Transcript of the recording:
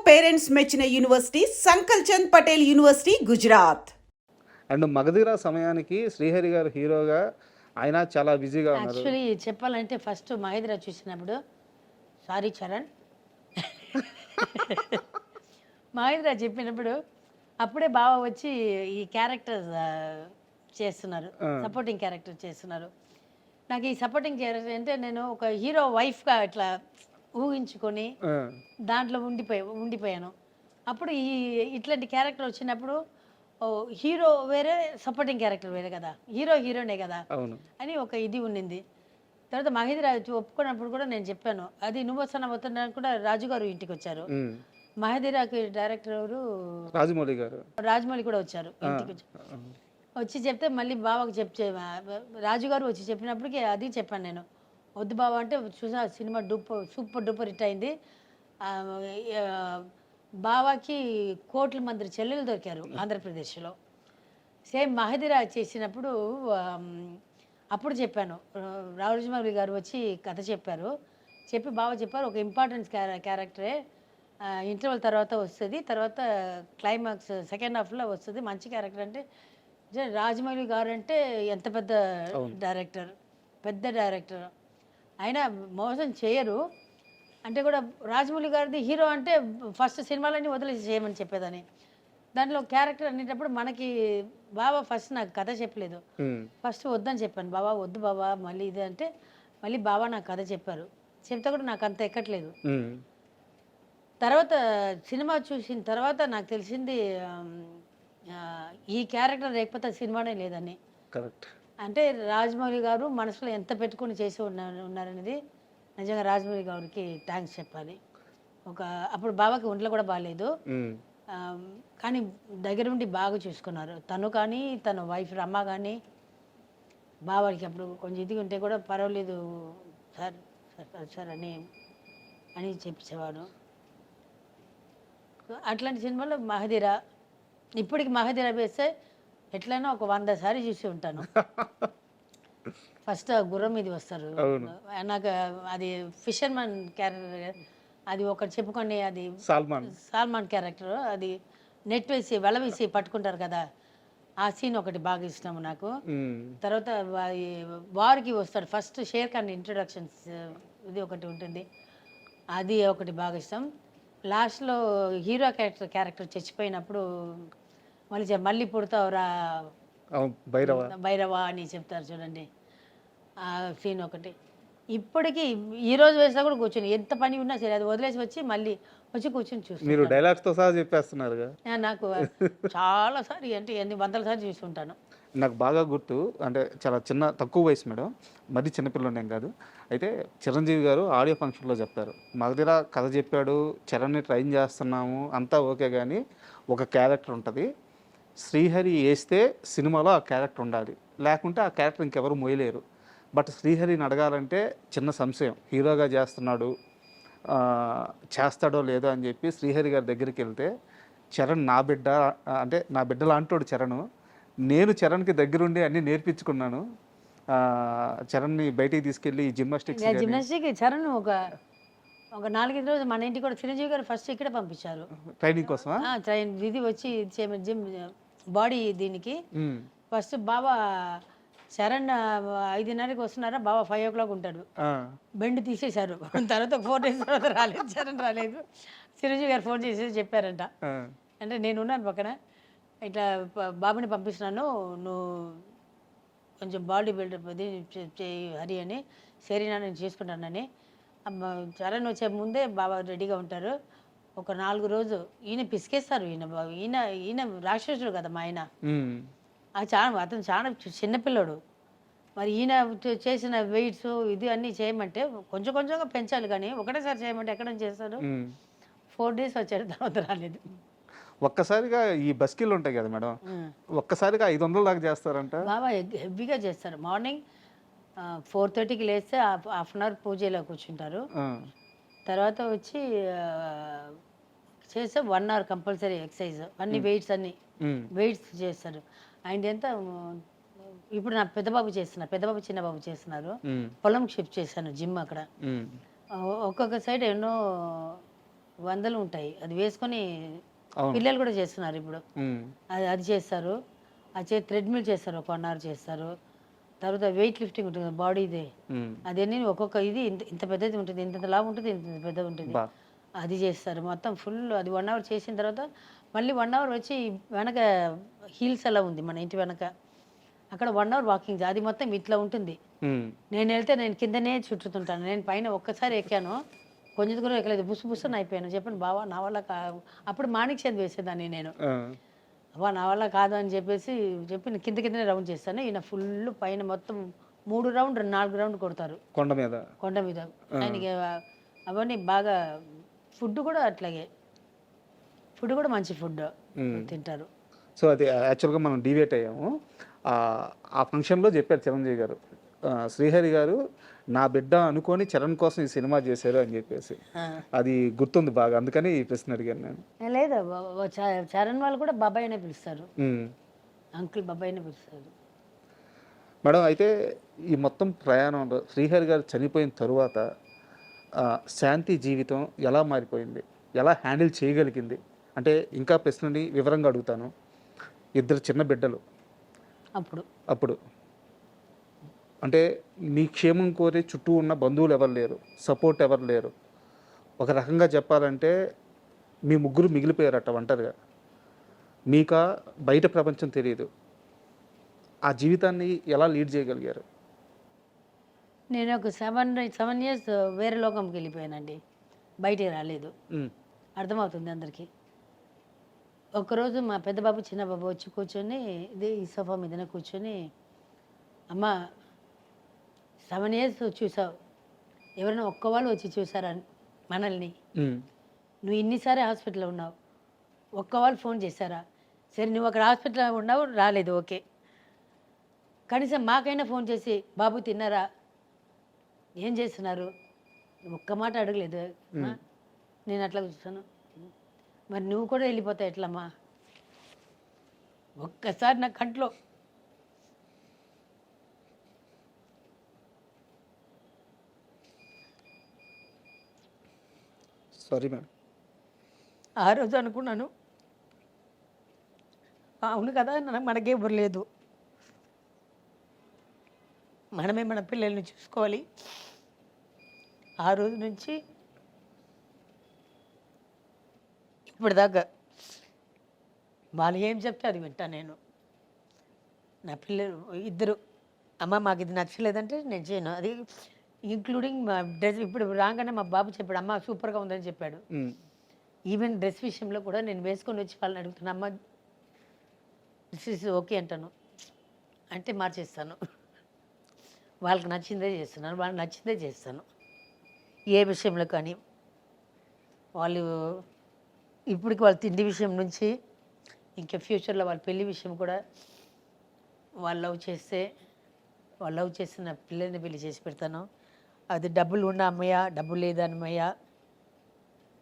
Parents మెచ్చిన university Sankalchand Patel university Gujarat. And Magadheera సమయానికి శ్రీహరి గారు హీరోగా ఆయన చాలా బిజీగా ఉన్నారు. యాక్చువల్లీ చెప్పాలంటే ఫస్ట్ మహేంద్ర చూసినప్పుడు సారీ చరణ్ మహేంద్ర చెప్పినప్పుడు అప్పుడే బాగా వచ్చి ఈ క్యారెక్టర్ చేస్తున్నారు, సపోర్టింగ్ క్యారెక్టర్ చేస్తున్నారు. నాకు ఈ సపోర్టింగ్ క్యారెక్టర్ అంటే నేను ఒక హీరో వైఫ్గా ఇట్లా ఊహించుకొని దాంట్లో ఉండిపోయాను. అప్పుడు ఇట్లాంటి క్యారెక్టర్ వచ్చినప్పుడు హీరో వేరే సపోర్టింగ్ క్యారెక్టర్ వేరే కదా, హీరోనే కదా అని ఒక ఇది ఉండింది. తర్వాత మహేంద్ర ఒప్పుకున్నప్పుడు కూడా నేను చెప్పాను, అది నువ్వు వస్తున్నా వస్తున్నాను కూడా రాజుగారు ఇంటికి వచ్చారు. మహేంద్రకి డైరెక్టర్ ఎవరు, రాజమౌళి కూడా వచ్చారు ఇంటికి. వచ్చి చెప్తే మళ్ళీ బాబాకి రాజుగారు వచ్చి చెప్పినప్పటికీ అది చెప్పాను నేను, వద్దు బాబా అంటే చూసా సినిమా సూపర్ డూపర్ హిట్ అయింది. బాబాకి కోట్ల మంది చెల్లెలు దొరికారు ఆంధ్రప్రదేశ్లో. సేమ్ మహేంద్ర చేసినప్పుడు అప్పుడు చెప్పాను, రాజమౌళి గారు వచ్చి కథ చెప్పారు. బాబా చెప్పారు ఒక ఇంపార్టెంట్ క్యారెక్టరే, ఇంటర్వల్ తర్వాత వస్తుంది, తర్వాత క్లైమాక్స్ సెకండ్ హాఫ్లో వస్తుంది, మంచి క్యారెక్టర్. అంటే రాజమౌళి గారు అంటే ఎంత పెద్ద డైరెక్టర్ అయినా మోసం చేయరు. అంటే కూడా రాజమౌళి గారిది హీరో అంటే ఫస్ట్ సినిమాలన్నీ వదిలేసి చేయమని చెప్పేదని. దాంట్లో క్యారెక్టర్ అనేటప్పుడు మనకి బాబా ఫస్ట్ నాకు కథ చెప్పలేదు, ఫస్ట్ వద్దని చెప్పాను. బాబా వద్దు బాబా మళ్ళీ ఇది అంటే మళ్ళీ బాబా నాకు కథ చెప్పారు. చెప్తే కూడా నాకు అంత ఎక్కట్లేదు. తర్వాత సినిమా చూసిన తర్వాత నాకు తెలిసింది ఈ క్యారెక్టర్ లేకపోతే సినిమానే లేదని. అంటే రాజమౌళి గారు మనసులో ఎంత పెట్టుకుని చేసి ఉన్నారనేది నిజంగా రాజమౌళి గారికి థ్యాంక్స్ చెప్పాలి. అప్పుడు బాబాకి ఒంట్లో కూడా బాగాలేదు, కానీ దగ్గర ఉండి బాగా చూసుకున్నారు. తను కానీ తన వైఫ్ రమ్మ కానీ బాబాకి అప్పుడు కొంచెం ఇది ఉంటే కూడా పర్వాలేదు సార్ సార్ అని చెప్పేవాడు. అట్లాంటి సినిమాలో మహదీర, ఇప్పటికి మహదీర వేస్తే ఎట్లయినా ఒక 100 సార్లు చూసి ఉంటాను. ఫస్ట్ గుర్రం మీద వస్తారు, నాకు అది ఫిషర్మన్ క్యారెక్టర్, అది ఒకటి చెప్పుకోండి, అది సాల్మాన్ క్యారెక్టర్, అది నెట్ వేసి వల వేసి పట్టుకుంటారు కదా, ఆ సీన్ ఒకటి బాగా ఇష్టం నాకు. తర్వాత వారికి వస్తాడు ఫస్ట్ షేర్ ఖాన్ ఇంట్రొడక్షన్స్, ఇది ఒకటి ఉంటుంది, అది ఒకటి బాగా ఇష్టం. లాస్ట్లో హీరో క్యారెక్టర్ చచ్చిపోయినప్పుడు మళ్ళీ పుడతావురా భైరవా అని చెప్తారు చూడండి, ఆ సీన్ ఒకటి. ఇప్పటికీ ఈ రోజు వేసినా కూడా కూర్చొని ఎంత పని ఉన్నా సరే అది వదిలేసి వచ్చి మళ్ళీ వచ్చి కూర్చొని చూస్తాను. మీరు డైలాగ్స్తో సహా చెప్పేస్తున్నారు. నాకు చాలా సార్లు అంటే ఎన్ని 100 సార్లు చూసుకుంటాను. నాకు బాగా గుర్తు, అంటే చాలా తక్కువ వయసు మేడం, మరీ చిన్నపిల్లనేం కాదు. అయితే చిరంజీవి గారు ఆడియో ఫంక్షన్లో చెప్పారు, మగధీర కథ చెప్పాడు, చరణ్ని ట్రైన్ చేస్తున్నాము అంతా ఓకే, కానీ ఒక క్యారెక్టర్ ఉంటుంది, శ్రీహరి వేస్తే సినిమాలో ఆ క్యారెక్టర్ ఉండాలి, లేకుంటే ఆ క్యారెక్టర్ ఇంకెవరు మోయలేరు. బట్ శ్రీహరిని అడగాలంటే చిన్న సంశయం, హీరోగా చేస్తాడో లేదో అని చెప్పి శ్రీహరి గారి దగ్గరికి వెళ్తే, చరణ్ నా బిడ్డ, అంటే నా బిడ్డ లాంటోడు చరణ్, నేను చరణ్కి దగ్గరుండి అన్నీ నేర్పించుకున్నాను, చరణ్ని బయటికి తీసుకెళ్ళి జిమ్నాస్టిక్ చరణ్ ఒక 4-5 రోజులు మన ఇంటికి కూడా చిరంజీవి గారు ఫస్ట్ ఇక్కడ పంపించారు ట్రైనింగ్ కోసం. ఇది వచ్చి జిమ్ బాడీ దీనికి ఫస్ట్ బాబా చరణ్ 5:30కి వస్తున్నారా, బాబా 5 o'clock ఉంటాడు, బెండ్ తీసేశారు. తర్వాత 4 days తర్వాత రాలేదు, చరణ్ రాలేదు. చిరంజీవి గారు ఫోన్ చేసి చెప్పారంట, అంటే నేను ఉన్నాను పక్కన, ఇట్లా బాబుని పంపిస్తున్నాను, నువ్వు కొంచెం బాడీ బిల్డప్ అది చేయి హరి అని. సరేనా నేను చేసుకుంటానని. చరణ్ వచ్చే ముందే బాబా రెడీగా ఉంటారు. ఒక 4 రోజు ఈయన పిసికేస్తారు, ఈయన రాక్షసుడు కదా మా ఆయన, అతను చాలా చిన్నపిల్లడు. మరి ఈయన చేసిన వెయిట్స్ ఇది అన్నీ చేయమంటే కొంచెం కొంచెంగా పెంచాలి, కానీ ఒకటేసారి చేయమంటే ఎక్కడ చేస్తాడు. 4 days వచ్చాడు, తర్వాత రాలేదు. ఒక్కసారిగా ఈ బస్కిల్ ఉంటాయి కదా మేడం, ఒక్కసారిగా 500 దాకా చేస్తారంట. బాబా హెవీగా చేస్తారు. మార్నింగ్ 4:30కి లేస్తే హాఫ్ అన్ అవర్ పూజలో కూర్చుంటారు. తర్వాత వచ్చి చేస్తే 1 hour కంపల్సరీ ఎక్సర్సైజ్, అన్ని వెయిట్స్ చేస్తారు. ఆయన ఎంత ఇప్పుడు నా పెద్దబాబు చిన్నబాబు చేస్తున్నారు, పొలం షిఫ్ట్ చేశాను, జిమ్ అక్కడ ఒక్కొక్క సైడ్ ఎన్నో వందలు ఉంటాయి. అది వేసుకొని అవును. పిల్లలు కూడా చేస్తున్నారు ఇప్పుడు. ఉమ్, అది అది చేస్తారు. అది థ్రెడ్మిల్ చేస్తారు, ఒక 1 అవర్ చేస్తారు. తర్వాత వెయిట్ లిఫ్టింగ్ ఉంటుంది కదా, బాడీదే. ఉమ్, అదన్నీ ఒక్కొక్క ఇది ఇంత ఇంత పెద్దది ఉంటుంది, ఇంత లావు ఉంటుంది, ఇంత ఇంత పెద్దది ఉంటుంది. బా అది చేస్తారు మొత్తం ఫుల్. అది 1 అవర్ చేసిన తర్వాత మళ్ళీ 1 అవర్ వచ్చి వెనక హీల్స్ అలా ఉంది మన ఇంటి వెనక, అక్కడ 1 అవర్ వాకింగ్. అది మొత్తం ఇట్లా ఉంటుంది. ఉమ్, నేను వెళ్తే నేను కిందనే చుట్టుతుంటాను. నేను పైన ఒక్కసారి ఎక్కాను, కొంచెం దూరం ఎక్కలేదు, బుస్సుని అయిపోయాను. చెప్పాను బావా నా వల్ల అప్పుడు మాణిక్ చంద్ వేసేదాన్ని నేను. ఆ, అవ్వ నా వల్ల కాదు అని చెప్పేసి చెప్పి కింద కిందనే రౌండ్ చేస్తాను. ఈయన ఫుల్ పైన మొత్తం 3 రౌండ్ 4 రౌండ్ కొడతారు కొండ మీద. కొండ మీద. ఆయనకి అవన్నీ బాగా. ఫుడ్ కూడా అట్లాగే, ఫుడ్ కూడా మంచి ఫుడ్ తింటారు. సో అది యాక్చువల్గా మనం డివేట్ అయ్యాము. ఆ ఫంక్షన్లో చెప్పారు చిరంజీవి గారు, శ్రీహరి గారు నా బిడ్డ అనుకొని చరణ్ కోసం ఈ సినిమా చేశారు అని చెప్పేసి. అది గుర్తుంది బాగా, అందుకని ఈ ప్రశ్న అడిగాను నేను. లేదా చరణ్ వాళ్ళు కూడా బాబాయ్ అనే పిలుస్తారు, ఉమ్. అంకుల్ బాబాయ్ అనే పిలుస్తారు. మేడం, అయితే ఈ మొత్తం ప్రయాణంలో శ్రీహరి గారు చనిపోయిన తరువాత శాంతి జీవితం ఎలా మారిపోయింది, ఎలా హ్యాండిల్ చేయగలిగింది అంటే, ఇంకా ప్రశ్నని వివరంగా అడుగుతాను. 2 చిన్న బిడ్డలు అప్పుడు అంటే మీ క్షేమం కోరే చుట్టూ ఉన్న బంధువులు ఎవరు లేరు, సపోర్ట్ ఎవరు లేరు. ఒక రకంగా చెప్పాలంటే మీ ముగ్గురు మిగిలిపోయారట ఒంటరిగా. మీకా బయట ప్రపంచం తెలియదు. ఆ జీవితాన్ని ఎలా లీడ్ చేయగలిగారు? నేను ఒక 7 years వేరే లోకంకి వెళ్ళిపోయానండి, బయటికి రాలేదు. అర్థమవుతుంది అందరికీ. ఒకరోజు మా పెద్ద బాబు చిన్న బాబు వచ్చి కూర్చొని ఈ సోఫా మీదనే కూర్చొని, అమ్మ 7 years చూసావు, ఎవరైనా ఒక్క వాళ్ళు వచ్చి చూసారా మనల్ని? నువ్వు ఇన్నిసారి హాస్పిటల్లో ఉన్నావు, ఒక్క వాళ్ళు ఫోన్ చేశారా? సరే నువ్వు అక్కడ హాస్పిటల్లో ఉన్నావు, రాలేదు, ఓకే, కనీసం మాకైనా ఫోన్ చేసి బాబు తిన్నారా, ఏం చేస్తున్నారు, ఒక్క మాట అడగలేదు. నేను అట్లా చూస్తాను, మరి నువ్వు కూడా వెళ్ళిపోతావు ఎట్లమ్మా? ఒక్కసారి నా కంట్లో సారీ మేడం. ఆ రోజు అనుకున్నాను, అవును కదా, మనకే ఎవరు లేదు, మనమే మన పిల్లల్ని చూసుకోవాలి. ఆ రోజు నుంచి ఇప్పటిదాకా వాళ్ళు ఏం చెప్తే అది వింటాను నేను. నా పిల్లలు 2, అమ్మ మాకు ఇది నచ్చలేదంటే నేను చేయను, అది ఇంక్లూడింగ్ మా డ్రెస్. ఇప్పుడు రాగానే మా బాబు చెప్పాడు, అమ్మ సూపర్గా ఉందని చెప్పాడు. ఈవెన్ డ్రెస్ విషయంలో కూడా నేను వేసుకొని వచ్చి వాళ్ళని అడుగుతాను, అమ్మ దిస్ ఇస్ ఓకే అంటాను, అంటే మార్చేస్తాను. వాళ్ళకి నచ్చిందే చేస్తున్నాను, వాళ్ళకి నచ్చిందే చేస్తాను ఏ విషయంలో. కానీ వాళ్ళు ఇప్పటికి వాళ్ళ తిండి విషయం నుంచి ఇంకా ఫ్యూచర్లో వాళ్ళ పెళ్లి విషయం కూడా, వాళ్ళు లవ్ చేస్తున్న పిల్లల్ని పెళ్లి చేసి పెడతాను. అది డబ్బులు ఉన్న అమ్మయ్య, డబ్బులు లేదన్నమయ్య,